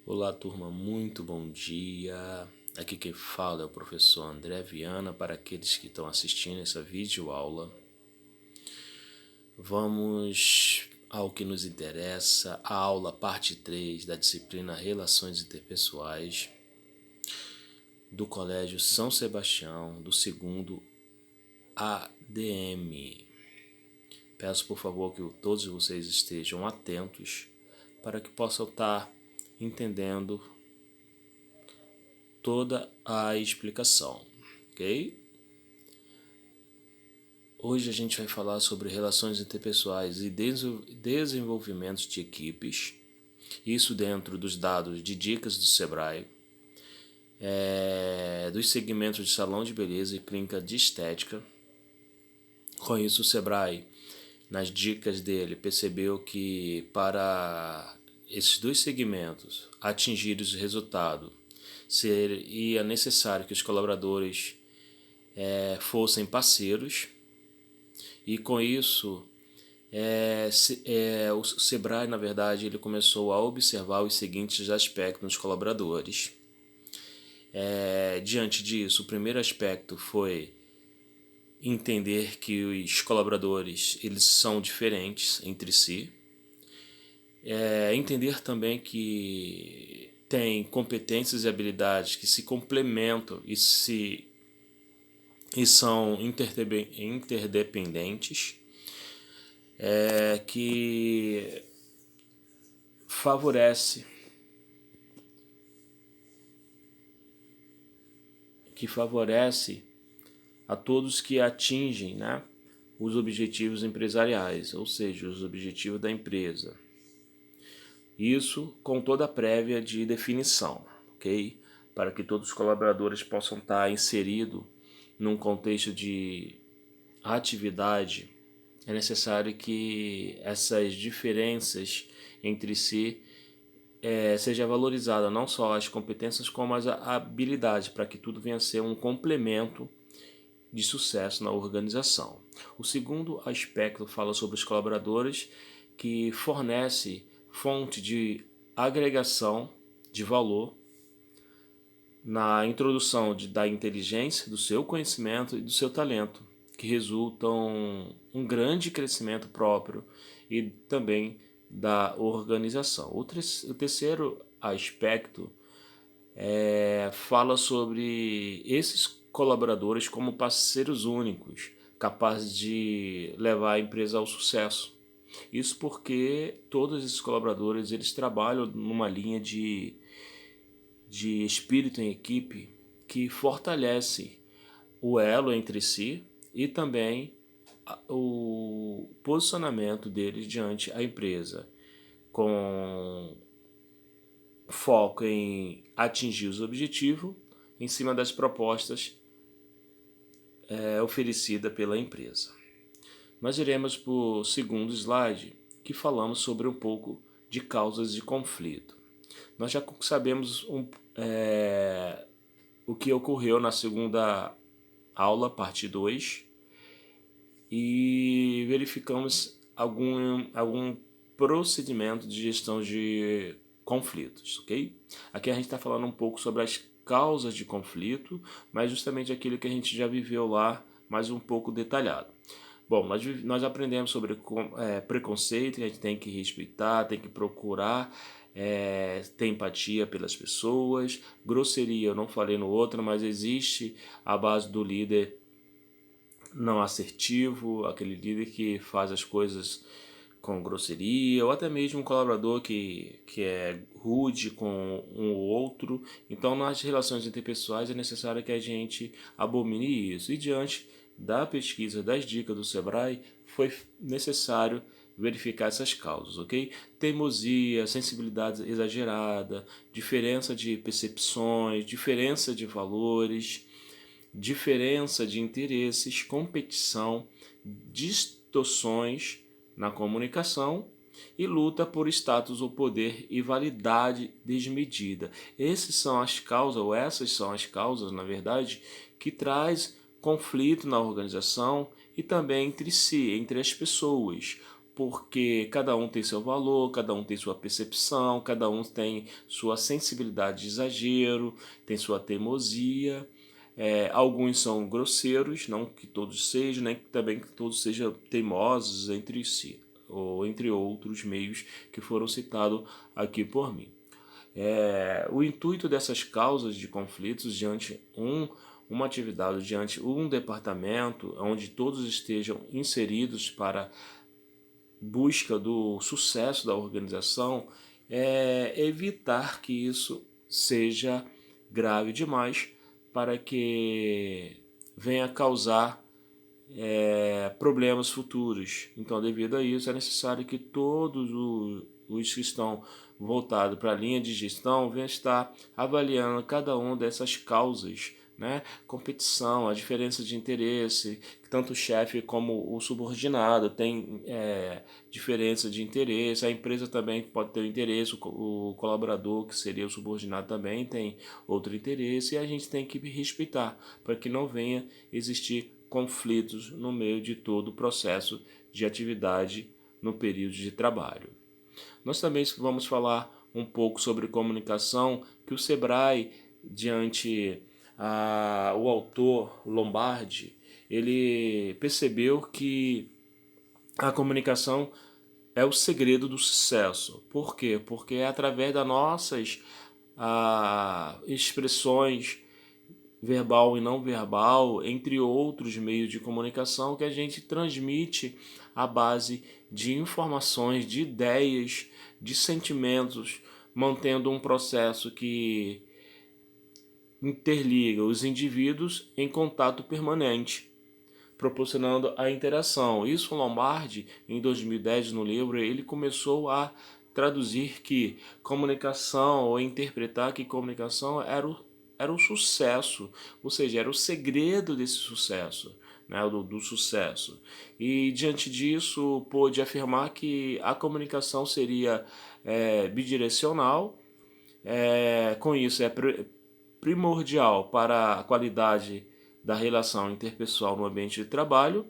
Olá, turma, muito bom dia. Aqui quem fala é o professor André Viana. Para aqueles que estão assistindo essa videoaula, vamos ao que nos interessa, a aula parte 3 da disciplina Relações Interpessoais do Colégio São Sebastião, do segundo ADM. Peço por favor que todos vocês estejam atentos para que possam estar entendendo toda a explicação, ok? Hoje a gente vai falar sobre relações interpessoais e desenvolvimento de equipes, isso dentro dos dados de dicas do Sebrae, dos segmentos de salão de beleza e clínica de estética. Com isso, o Sebrae, nas dicas dele, percebeu que para esses dois segmentos atingirem os resultados, seria necessário que os colaboradores fossem parceiros, e com isso o Sebrae, na verdade, ele começou a observar os seguintes aspectos nos colaboradores. Diante disso, o primeiro aspecto foi entender que os colaboradores eles são diferentes entre si. Entender também que tem competências e habilidades que se complementam e são interdependentes, que favorece a todos que atingem, os objetivos empresariais, ou seja, os objetivos da empresa. Isso com toda a prévia de definição, ok? Para que todos os colaboradores possam estar inseridos num contexto de atividade, é necessário que essas diferenças entre si seja valorizada, não só as competências como as habilidades, para que tudo venha a ser um complemento de sucesso na organização. O segundo aspecto fala sobre os colaboradores, que fornece fonte de agregação de valor na introdução da inteligência, do seu conhecimento e do seu talento, que resultam um grande crescimento próprio e também da organização. O terceiro aspecto fala sobre esses colaboradores como parceiros únicos, capazes de levar a empresa ao sucesso. Isso porque todos esses colaboradores eles trabalham numa linha de espírito em equipe que fortalece o elo entre si e também o posicionamento deles diante a empresa, com foco em atingir os objetivos em cima das propostas oferecidas pela empresa. Nós iremos para o segundo slide, que falamos sobre um pouco de causas de conflito. Nós já sabemos o que ocorreu na segunda aula, parte 2, e verificamos algum procedimento de gestão de conflitos, ok? Aqui a gente está falando um pouco sobre as causas de conflito, mas justamente aquilo que a gente já viveu lá, mais um pouco detalhado. Bom, nós aprendemos sobre preconceito, que a gente tem que respeitar, tem que procurar ter empatia pelas pessoas. Grosseria, eu não falei no outro, mas existe a base do líder não assertivo, aquele líder que faz as coisas com grosseria, ou até mesmo um colaborador que é rude com um ou outro. Então, nas relações interpessoais é necessário que a gente abomine isso. E diante da pesquisa das dicas do Sebrae, foi necessário verificar essas causas, ok? Teimosia, sensibilidade exagerada, diferença de percepções, diferença de valores, diferença de interesses, competição, distorções na comunicação e luta por status ou poder e validade desmedida. Essas são as causas, na verdade, que traz conflito na organização e também entre si, entre as pessoas. porque cada um tem seu valor, cada um tem sua percepção, cada um tem sua sensibilidade de exagero, tem sua teimosia. Alguns são grosseiros, não que todos sejam, nem também que todos sejam teimosos entre si, ou entre outros meios que foram citados aqui por mim. O intuito dessas causas de conflitos diante uma atividade, diante um departamento, onde todos estejam inseridos para busca do sucesso da organização, é evitar que isso seja grave demais para que venha causar problemas futuros. Então, devido a isso, é necessário que todos os que estão voltados para a linha de gestão venham estar avaliando cada uma dessas causas, né? Competição, a diferença de interesse, tanto o chefe como o subordinado tem diferença de interesse, a empresa também pode ter um interesse, o colaborador, que seria o subordinado, também tem outro interesse, e a gente tem que respeitar para que não venha existir conflitos no meio de todo o processo de atividade no período de trabalho. Nós também vamos falar um pouco sobre comunicação, que o Sebrae, diante o autor Lombardi, ele percebeu que a comunicação é o segredo do sucesso. Por quê? Porque é através das nossas expressões verbal e não verbal, entre outros meios de comunicação, que a gente transmite a base de informações, de ideias, de sentimentos, mantendo um processo que interliga os indivíduos em contato permanente, proporcionando a interação. Isso Lombardi, em 2010, no livro, ele começou a traduzir que comunicação, ou interpretar que comunicação era o sucesso, ou seja, era o segredo desse sucesso, né, do sucesso. E diante disso, pôde afirmar que a comunicação seria bidirecional, com isso primordial para a qualidade da relação interpessoal no ambiente de trabalho,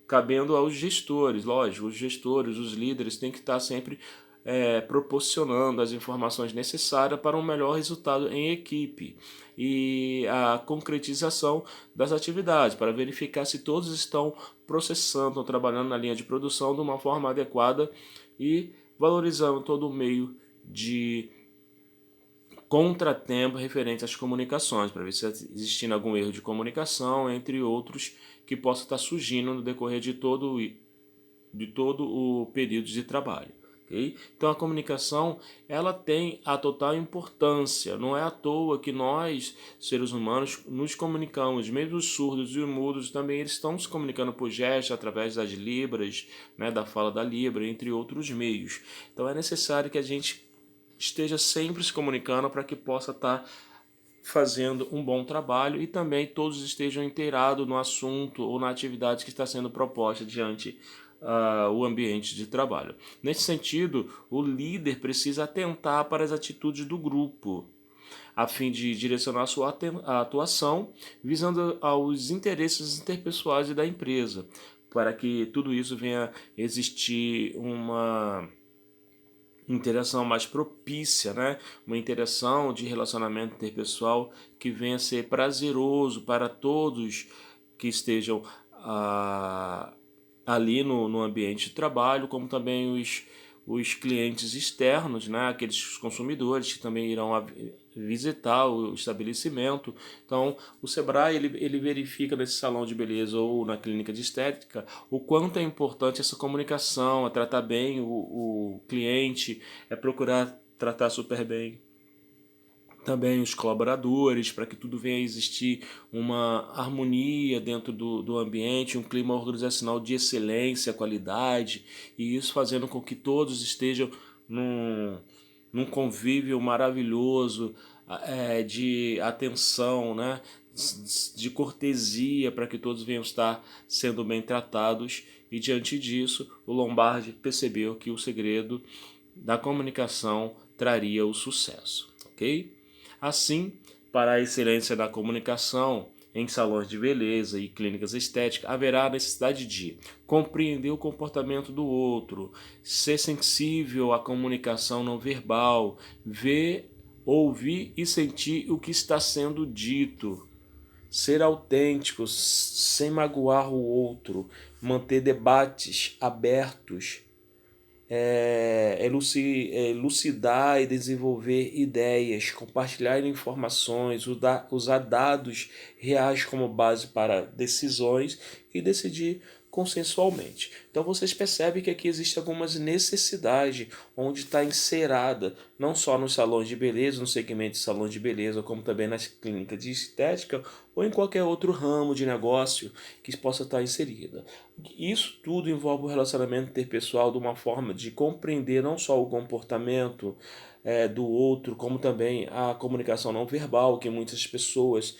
cabendo aos gestores. Lógico, os gestores, os líderes têm que estar sempre proporcionando as informações necessárias para um melhor resultado em equipe, e a concretização das atividades, para verificar se todos estão processando, estão trabalhando na linha de produção de uma forma adequada e valorizando todo o meio de contratempo referente às comunicações, para ver se está existindo algum erro de comunicação, entre outros, que possa estar surgindo no decorrer de todo o período de trabalho. Okay? Então a comunicação, ela tem a total importância. Não é à toa que nós, seres humanos, nos comunicamos. Mesmo os surdos e os mudos também, eles estão se comunicando por gestos, através das libras, né, da fala da libra, entre outros meios. Então é necessário que a gente esteja sempre se comunicando para que possa estar fazendo um bom trabalho, e também todos estejam inteirados no assunto ou na atividade que está sendo proposta diante o ambiente de trabalho. Nesse sentido, o líder precisa atentar para as atitudes do grupo, a fim de direcionar sua atuação visando aos interesses interpessoais da empresa, para que tudo isso venha existir uma interação mais propícia, né? Uma interação de relacionamento interpessoal que venha a ser prazeroso para todos que estejam ali no ambiente de trabalho, como também os clientes externos, né? Aqueles consumidores que também irão visitar o estabelecimento. Então, o Sebrae ele verifica nesse salão de beleza ou na clínica de estética o quanto é importante essa comunicação, é tratar bem o cliente, é procurar tratar super bem também os colaboradores, para que tudo venha a existir uma harmonia dentro do ambiente, um clima organizacional de excelência, qualidade, e isso fazendo com que todos estejam num convívio maravilhoso, de atenção, né? De cortesia, para que todos venham estar sendo bem tratados. E diante disso, o Lombardi percebeu que o segredo da comunicação traria o sucesso, ok? Assim, para a excelência da comunicação em salões de beleza e clínicas estéticas, haverá a necessidade de compreender o comportamento do outro, ser sensível à comunicação não verbal, ver, ouvir e sentir o que está sendo dito, ser autêntico sem magoar o outro, manter debates abertos, elucidar e desenvolver ideias, compartilhar informações, usar dados reais como base para decisões e decidir consensualmente. Então vocês percebem que aqui existem algumas necessidades onde está encerada, não só nos salões de beleza, no segmento de salões de beleza, como também nas clínicas de estética ou em qualquer outro ramo de negócio que possa estar inserida. Isso tudo envolve o relacionamento interpessoal de uma forma de compreender não só o comportamento do outro, como também a comunicação não verbal, que muitas pessoas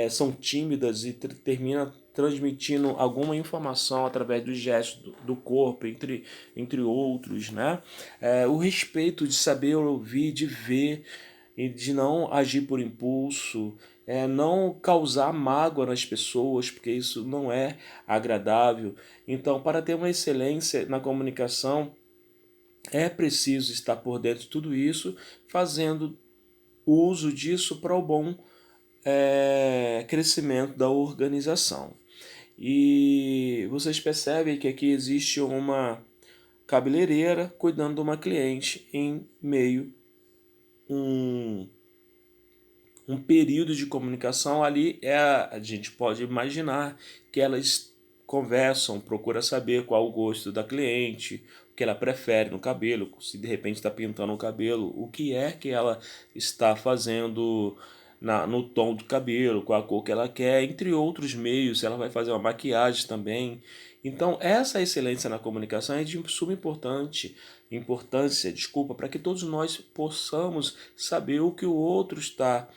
são tímidas e termina transmitindo alguma informação através dos gestos do corpo, entre outros, né? O respeito de saber ouvir, de ver e de não agir por impulso, não causar mágoa nas pessoas, porque isso não é agradável. Então, para ter uma excelência na comunicação, é preciso estar por dentro de tudo isso, fazendo uso disso para o bom crescimento da organização. E vocês percebem que aqui existe uma cabeleireira cuidando de uma cliente em meio um período de comunicação ali. A gente pode imaginar que elas conversam, procura saber qual o gosto da cliente, o que ela prefere no cabelo, se de repente está pintando o cabelo, o que é que ela está fazendo no tom do cabelo, qual a cor que ela quer, entre outros meios, ela vai fazer uma maquiagem também. Então, essa excelência na comunicação é de suma importância, desculpa, para que todos nós possamos saber o que o outro está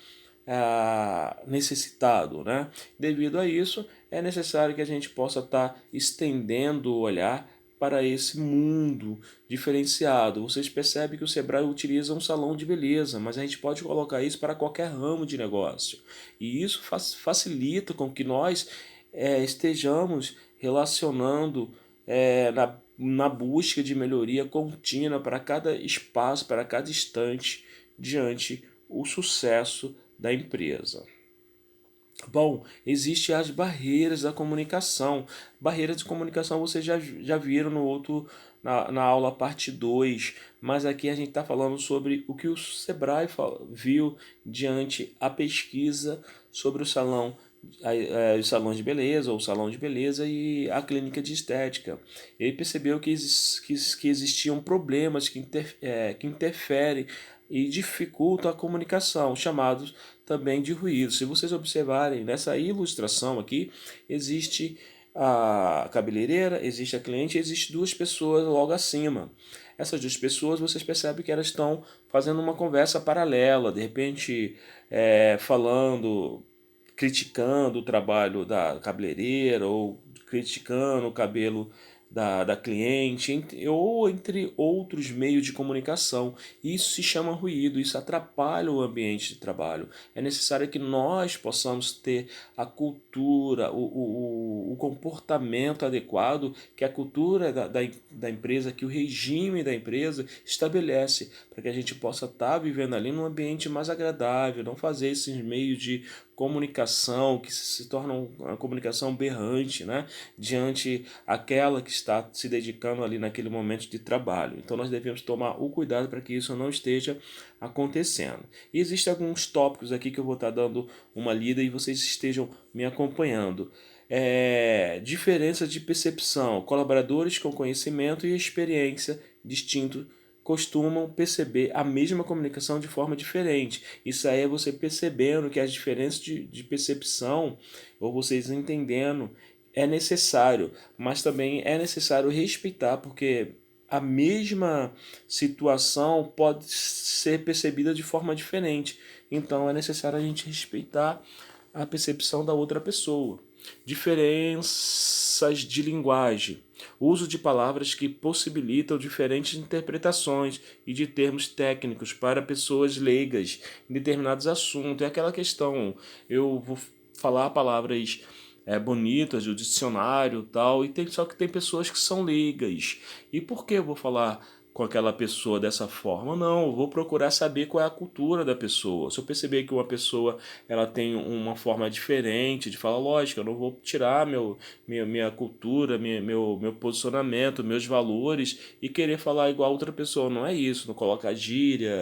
necessitado, né? Devido a isso, é necessário que a gente possa estar estendendo o olhar para esse mundo diferenciado. Vocês percebem que o Sebrae utiliza um salão de beleza, mas a gente pode colocar isso para qualquer ramo de negócio. E isso facilita com que nós estejamos relacionando na busca de melhoria contínua para cada espaço, para cada instante, diante o sucesso da empresa. Bom, existem as barreiras da comunicação. Barreiras de comunicação vocês já viram na aula parte 2, mas aqui a gente está falando sobre o que o Sebrae viu diante a pesquisa sobre os salões de beleza, ou salão de beleza e a clínica de estética. Ele percebeu que existiam problemas que interferem e dificultam a comunicação, chamados também de ruído. Se vocês observarem nessa ilustração aqui, existe a cabeleireira, existe a cliente, existe duas pessoas logo acima. Essas duas pessoas, vocês percebem que elas estão fazendo uma conversa paralela, de repente falando, criticando o trabalho da cabeleireira ou criticando o cabelo da cliente, ou entre outros meios de comunicação. Isso se chama ruído, isso atrapalha o ambiente de trabalho. É necessário que nós possamos ter a cultura, o comportamento adequado que a cultura da empresa, que o regime da empresa estabelece, para que a gente possa estar vivendo ali num ambiente mais agradável, não fazer esses meios de comunicação que se tornam uma comunicação berrante, né, diante aquela que está se dedicando ali naquele momento de trabalho. Então nós devemos tomar o cuidado para que isso não esteja acontecendo. E existem alguns tópicos aqui que eu vou estar dando uma lida e vocês estejam me acompanhando. Diferença de percepção. Colaboradores com conhecimento e experiência distintos costumam perceber a mesma comunicação de forma diferente. Isso aí é você percebendo que as diferenças de percepção, ou vocês entendendo, é necessário, mas também é necessário respeitar, porque a mesma situação pode ser percebida de forma diferente. Então é necessário a gente respeitar a percepção da outra pessoa. Diferenças de linguagem. Uso de palavras que possibilitam diferentes interpretações e de termos técnicos para pessoas leigas em determinados assuntos. É aquela questão, eu vou falar palavras bonitas do dicionário e tal, só que tem pessoas que são leigas. E por que eu vou falar com aquela pessoa dessa forma? Não, eu vou procurar saber qual é a cultura da pessoa. Se eu perceber que uma pessoa ela tem uma forma diferente de falar, lógico, eu não vou tirar minha cultura, meu posicionamento, meus valores e querer falar igual a outra pessoa. Não é isso, não colocar gíria,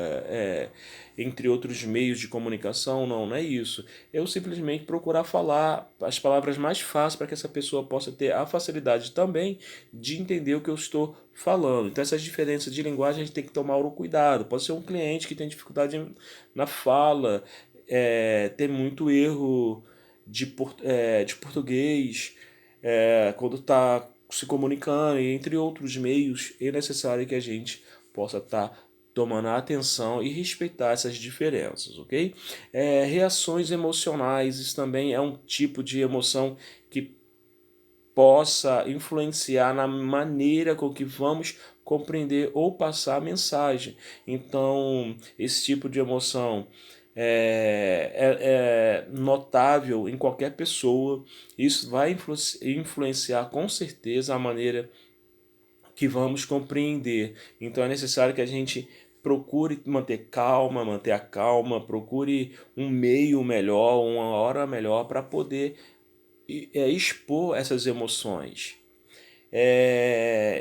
entre outros meios de comunicação, não é isso. Eu simplesmente procurar falar as palavras mais fáceis para que essa pessoa possa ter a facilidade também de entender o que eu estou falando. Então essas diferenças de linguagem a gente tem que tomar o cuidado. Pode ser um cliente que tem dificuldade na fala, ter muito erro de português, quando está se comunicando, e entre outros meios, é necessário que a gente possa estar tomando a atenção e respeitar essas diferenças, ok? Reações emocionais, isso também é um tipo de emoção que possa influenciar na maneira com que vamos compreender ou passar a mensagem. Então, esse tipo de emoção é notável em qualquer pessoa. Isso vai influenciar com certeza a maneira que vamos compreender. Então é necessário que a gente procure manter a calma, procure um meio melhor, uma hora melhor para poder expor essas emoções.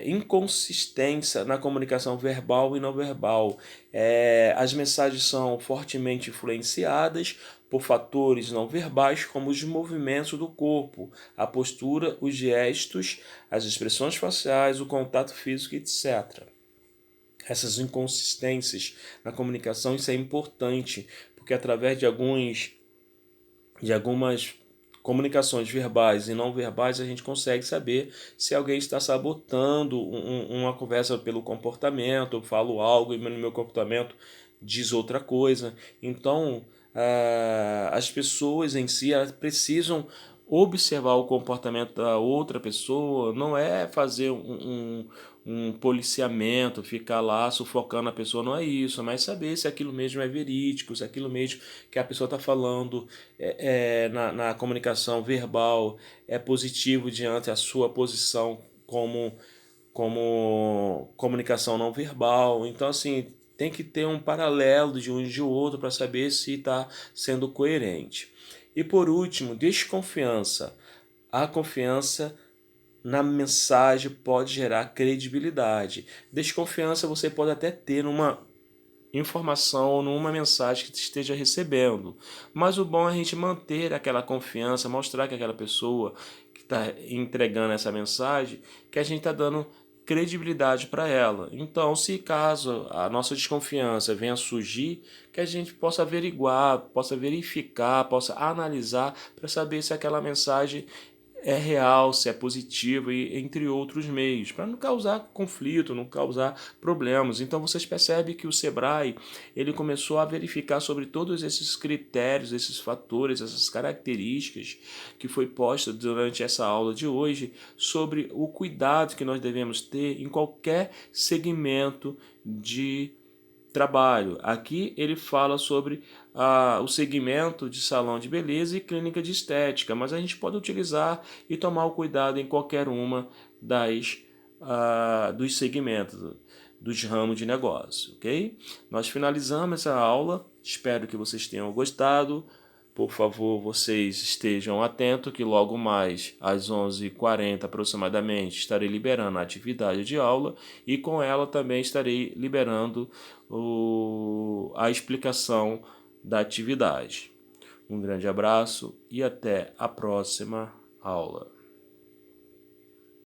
Inconsistência na comunicação verbal e não verbal. As mensagens são fortemente influenciadas por fatores não verbais, como os movimentos do corpo, a postura, os gestos, as expressões faciais, o contato físico, etc. Essas inconsistências na comunicação, isso é importante, porque através de algumas comunicações verbais e não verbais, a gente consegue saber se alguém está sabotando uma conversa pelo comportamento. Eu falo algo e no meu comportamento diz outra coisa. Então, as pessoas em si elas precisam observar o comportamento da outra pessoa, não é fazer um policiamento, ficar lá sufocando a pessoa, não é isso, mas saber se aquilo mesmo é verídico, se aquilo mesmo que a pessoa está falando na comunicação verbal é positivo diante da sua posição como comunicação não verbal. Então, assim, tem que ter um paralelo de um e de outro para saber se está sendo coerente. E por último, desconfiança. A confiança na mensagem pode gerar credibilidade. Desconfiança você pode até ter numa informação, numa mensagem que esteja recebendo. Mas o bom é a gente manter aquela confiança, mostrar que aquela pessoa que está entregando essa mensagem, que a gente está dando credibilidade para ela. Então, se caso a nossa desconfiança venha a surgir, que a gente possa averiguar, possa verificar, possa analisar para saber se aquela mensagem é real, se é positivo, e entre outros meios, para não causar conflito, não causar problemas. Então vocês percebem que o Sebrae ele começou a verificar sobre todos esses critérios, esses fatores, essas características que foi posta durante essa aula de hoje sobre o cuidado que nós devemos ter em qualquer segmento de trabalho. Aqui ele fala sobre o segmento de salão de beleza e clínica de estética, mas a gente pode utilizar e tomar o cuidado em qualquer uma dos segmentos, dos ramos de negócio, ok? Nós finalizamos essa aula, espero que vocês tenham gostado. Por favor, vocês estejam atentos que logo mais às 11h40 aproximadamente estarei liberando a atividade de aula e com ela também estarei liberando a explicação da atividade. Um grande abraço e até a próxima aula.